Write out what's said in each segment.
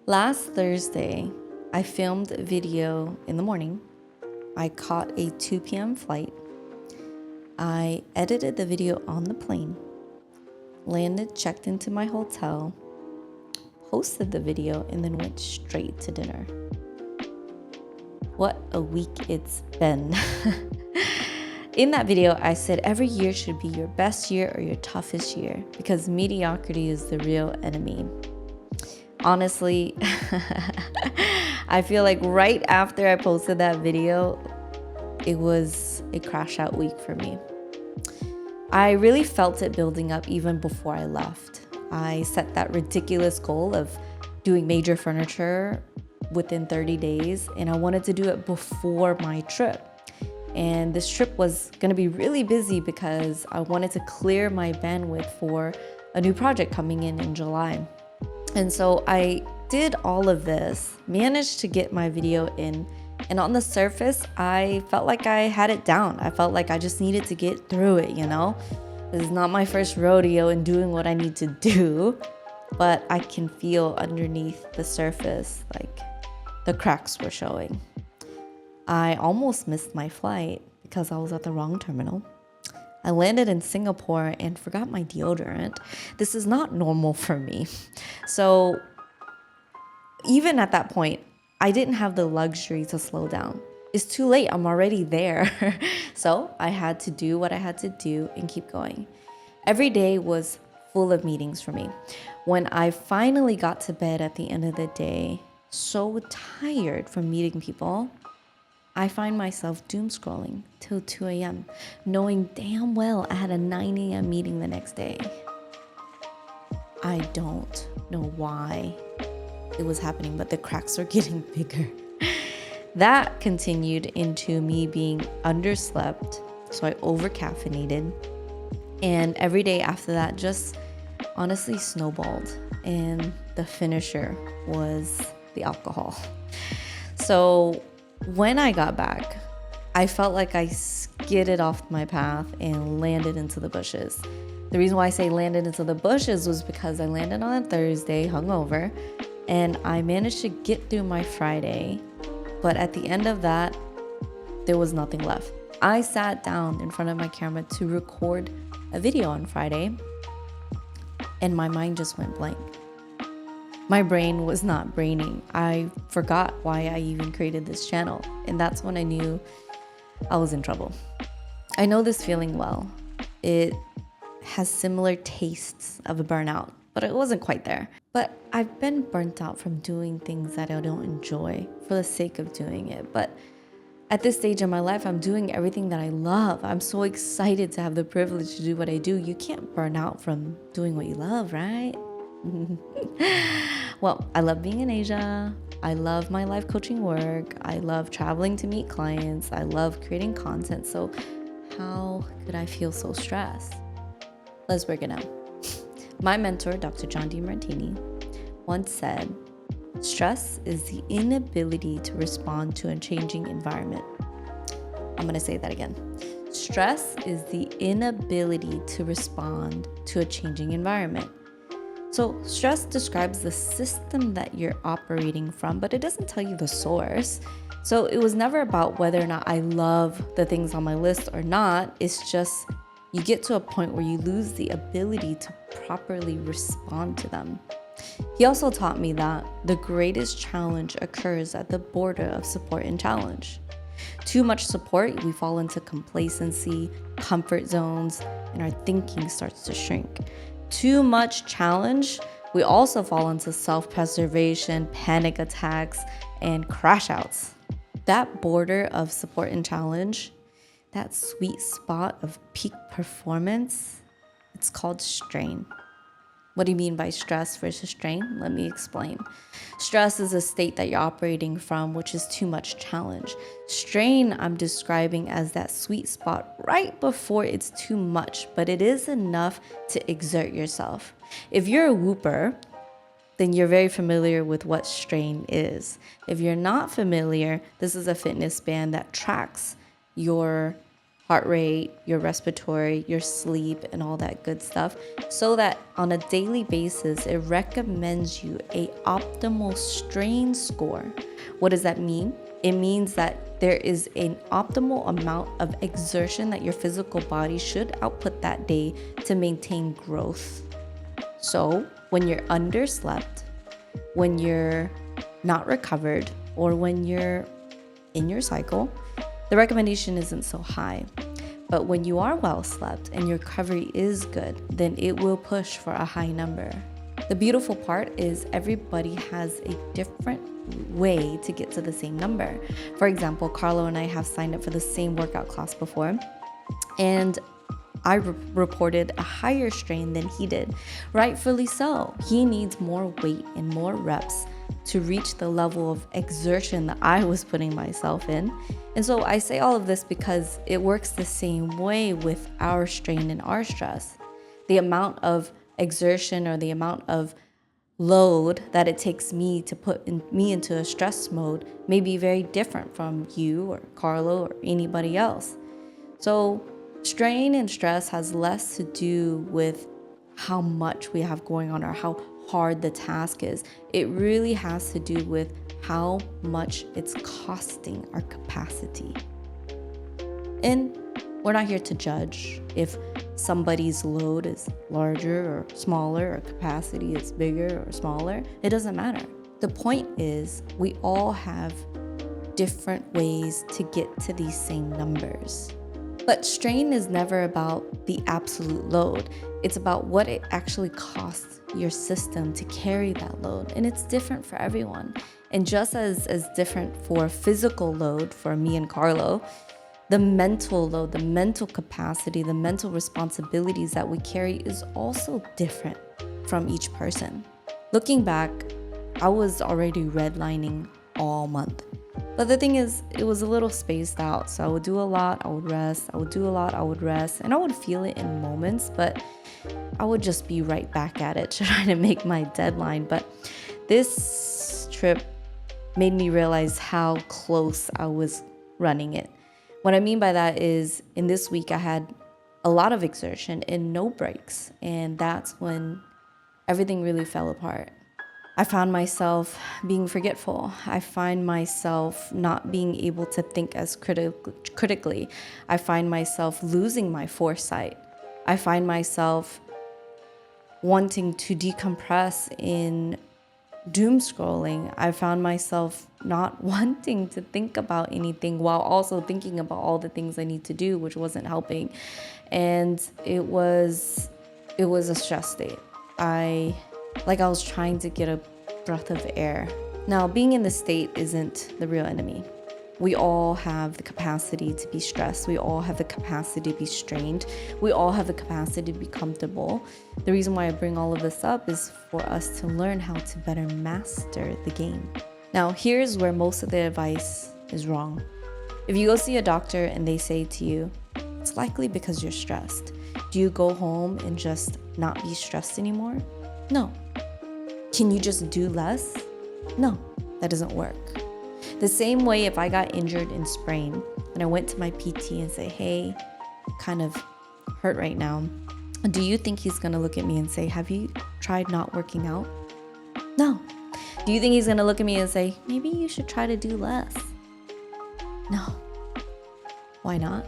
Last Thursday, I filmed a video in the morning. I caught a 2 p.m. flight. I edited the video on the plane, landed, checked into my hotel, posted the video, and then went straight to dinner. What a week it's been. In that video, I said every year should be your best year or your toughest year because mediocrity is the real enemy. Honestly, I feel like right after I posted that video, it was a crash out week for me. I really felt it building up even before I left. I set that ridiculous goal of doing major furniture within 30 days, and I wanted to do it before my trip. And this trip was going to be really busy because I wanted to clear my bandwidth for a new project coming in July. And so I did all of this, managed to get my video in, and on the surface, I felt like I had it down. I felt like I just needed to get through it, you know? This is not my first rodeo in doing what I need to do, but I can feel underneath the surface, like the cracks were showing. I almost missed my flight because I was at the wrong terminal. I landed in Singapore and forgot my deodorant. This is not normal for me. So even at that point, I didn't have the luxury to slow down. It's too late. I'm already there. So I had to do what I had to do and keep going. Every day was full of meetings for me. When I finally got to bed at the end of the day, so tired from meeting people, I find myself doom scrolling till 2 a.m., knowing damn well I had a 9 a.m. meeting the next day. I don't know why it was happening, but the cracks are getting bigger. That continued into me being underslept, so I over-caffeinated. And every day after that just honestly snowballed. And the finisher was the alcohol. So when I got back, I felt like I skidded off my path and landed into the bushes. The reason why I say landed into the bushes was because I landed on a Thursday hungover and I managed to get through my Friday. But at the end of that, there was nothing left. I sat down in front of my camera to record a video on Friday and my mind just went blank. My brain was not braining. I forgot why I even created this channel. And that's when I knew I was in trouble. I know this feeling well. It has similar tastes of a burnout, but it wasn't quite there. But I've been burnt out from doing things that I don't enjoy for the sake of doing it. But at this stage in my life, I'm doing everything that I love. I'm so excited to have the privilege to do what I do. You can't burn out from doing what you love, right? Well, I love being in Asia. I love my life coaching work. I love traveling to meet clients. I love creating content. So how could I feel so stressed? Let's break it down. My mentor, Dr. John DeMartini, once said, stress is the inability to respond to a changing environment. I'm going to say that again. Stress is the inability to respond to a changing environment. So stress describes the system that you're operating from, but it doesn't tell you the source. So it was never about whether or not I love the things on my list or not. It's just you get to a point where you lose the ability to properly respond to them. He also taught me that the greatest challenge occurs at the border of support and challenge. Too much support, we fall into complacency, comfort zones, and our thinking starts to shrink. Too much challenge, we also fall into self-preservation, panic attacks, and crashouts. That border of support and challenge, that sweet spot of peak performance, it's called strain. What do you mean by stress versus strain? Let me explain. Stress is a state that you're operating from, which is too much challenge. Strain, I'm describing as that sweet spot right before it's too much, but it is enough to exert yourself. If you're a whooper, then you're very familiar with what strain is. If you're not familiar, this is a fitness band that tracks your heart rate, your respiratory, your sleep, and all that good stuff, so that on a daily basis, it recommends you a optimal strain score. What does that mean? It means that there is an optimal amount of exertion that your physical body should output that day to maintain growth. So when you're underslept, when you're not recovered, or when you're in your cycle, the recommendation isn't so high. But when you are well slept and your recovery is good, then it will push for a high number. The beautiful part is everybody has a different way to get to the same number. For example, Carlo and I have signed up for the same workout class before, and I reported a higher strain than he did. Rightfully so. He needs more weight and more reps to reach the level of exertion that I was putting myself in. And so I say all of this because it works the same way with our strain and our stress. The amount of exertion or the amount of load that it takes me to put me into a stress mode may be very different from you or Carlo or anybody else. So strain and stress has less to do with how much we have going on or how hard the task is. It really has to do with how much it's costing our capacity. And we're not here to judge if somebody's load is larger or smaller or capacity is bigger or smaller. It doesn't matter. The point is we all have different ways to get to these same numbers. But strain is never about the absolute load. It's about what it actually costs your system to carry that load. And it's different for everyone. And just as different for physical load for me and Carlo, the mental load, the mental capacity, the mental responsibilities that we carry is also different from each person. Looking back, I was already redlining all month. But the thing is, it was a little spaced out. So I would do a lot, I would rest, I would do a lot, I would rest, and I would feel it in moments, but I would just be right back at it trying to make my deadline. But this trip made me realize how close I was running it. What I mean by that is in this week, I had a lot of exertion and no breaks. And that's when everything really fell apart. I found myself being forgetful. I find myself not being able to think as critically. I find myself losing my foresight. I find myself wanting to decompress in doom scrolling. I found myself not wanting to think about anything while also thinking about all the things I need to do, which wasn't helping. And it was a stress state. I was trying to get a breath of air. Now, being in the state isn't the real enemy. We all have the capacity to be stressed. We all have the capacity to be strained. We all have the capacity to be comfortable. The reason why I bring all of this up is for us to learn how to better master the game. Now, here's where most of the advice is wrong. If you go see a doctor and they say to you, it's likely because you're stressed. Do you go home and just not be stressed anymore? No. Can you just do less? No, that doesn't work. The same way if I got injured and sprained and I went to my PT and say, hey, kind of hurt right now. Do you think he's gonna look at me and say, have you tried not working out? No. Do you think he's gonna look at me and say, maybe you should try to do less? No. Why not?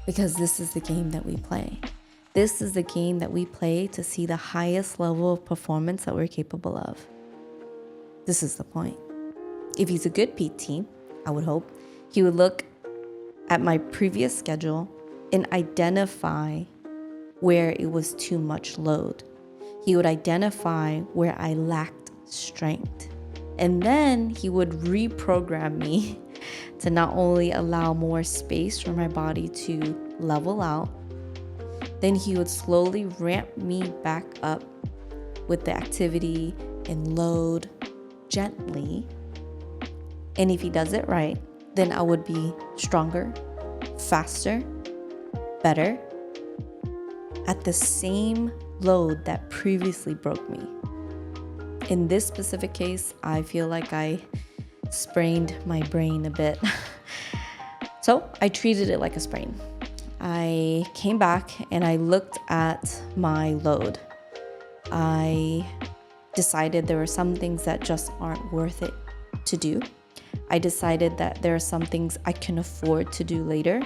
Because this is the game that we play. This is the game that we play to see the highest level of performance that we're capable of. This is the point. If he's a good PT, I would hope, he would look at my previous schedule and identify where it was too much load. He would identify where I lacked strength. And then he would reprogram me to not only allow more space for my body to level out, then he would slowly ramp me back up with the activity and load gently. And if he does it right, then I would be stronger, faster, better at the same load that previously broke me. In this specific case, I feel like I sprained my brain a bit. So I treated it like a sprain. I came back and I looked at my load. I decided there were some things that just aren't worth it to do. I decided that there are some things I can afford to do later.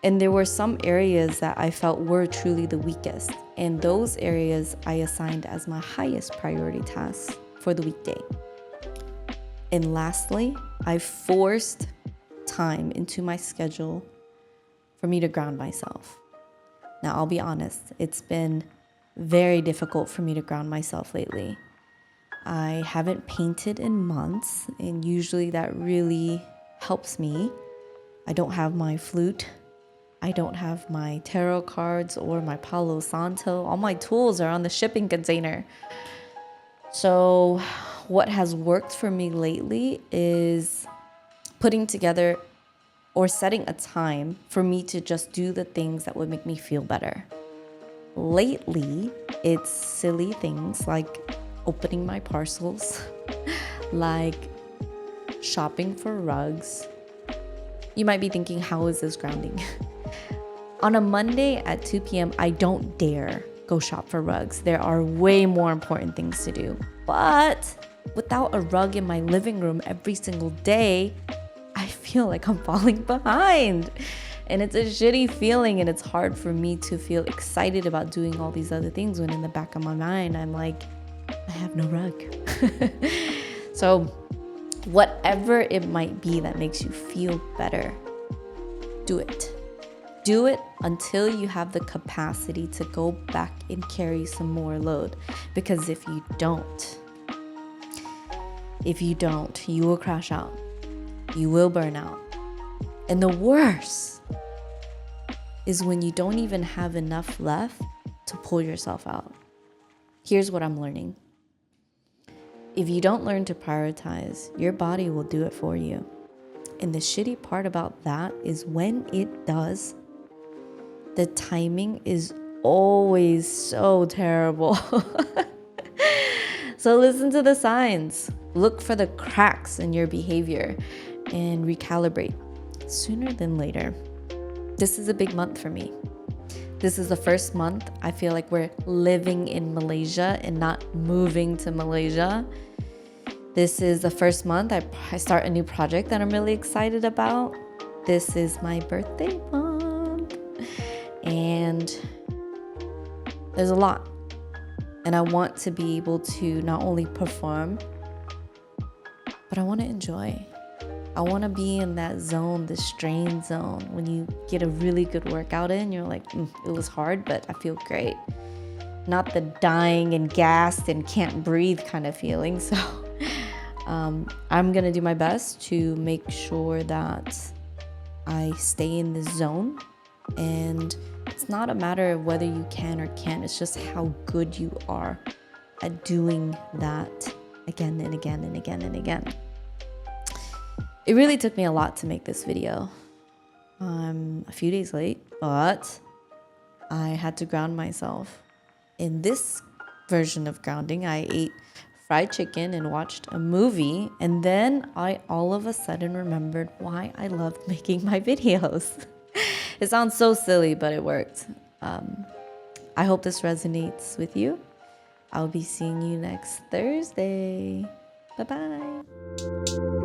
And there were some areas that I felt were truly the weakest. And those areas I assigned as my highest priority tasks for the weekday. And lastly, I forced time into my schedule for me to ground myself. Now, I'll be honest, it's been very difficult for me to ground myself lately. I haven't painted in months, and usually that really helps me. I don't have my flute. I don't have my tarot cards or my Palo Santo. All my tools are on the shipping container. So what has worked for me lately is putting together or setting a time for me to just do the things that would make me feel better. Lately, it's silly things like opening my parcels, like shopping for rugs. You might be thinking, how is this grounding? On a Monday at 2 p.m., I don't dare go shop for rugs. There are way more important things to do. But without a rug in my living room every single day, I feel like I'm falling behind. And it's a shitty feeling, and it's hard for me to feel excited about doing all these other things when in the back of my mind, I'm like, I have no rug. So whatever it might be that makes you feel better, do it. Do it until you have the capacity to go back and carry some more load. Because if you don't, you will crash out. You will burn out. And the worst is when you don't even have enough left to pull yourself out. Here's what I'm learning. If you don't learn to prioritize, your body will do it for you. And the shitty part about that is when it does, the timing is always so terrible. So listen to the signs. Look for the cracks in your behavior and recalibrate sooner than later. This is a big month for me. This is the first month I feel like we're living in Malaysia and not moving to Malaysia. This is the first month I start a new project that I'm really excited about. This is my birthday month. And there's a lot. And I want to be able to not only perform, but I want to enjoy. I want to be in that zone, the strained zone, when you get a really good workout in, you're like, it was hard, but I feel great. Not the dying and gassed and can't breathe kind of feeling. So I'm going to do my best to make sure that I stay in this zone. And it's not a matter of whether you can or can't. It's just how good you are at doing that again and again and again and again. It really took me a lot to make this video. I'm a few days late, but I had to ground myself. In this version of grounding, I ate fried chicken and watched a movie, and then I all of a sudden remembered why I loved making my videos. It sounds so silly, but it worked. I hope this resonates with you. I'll be seeing you next Thursday. Bye-bye.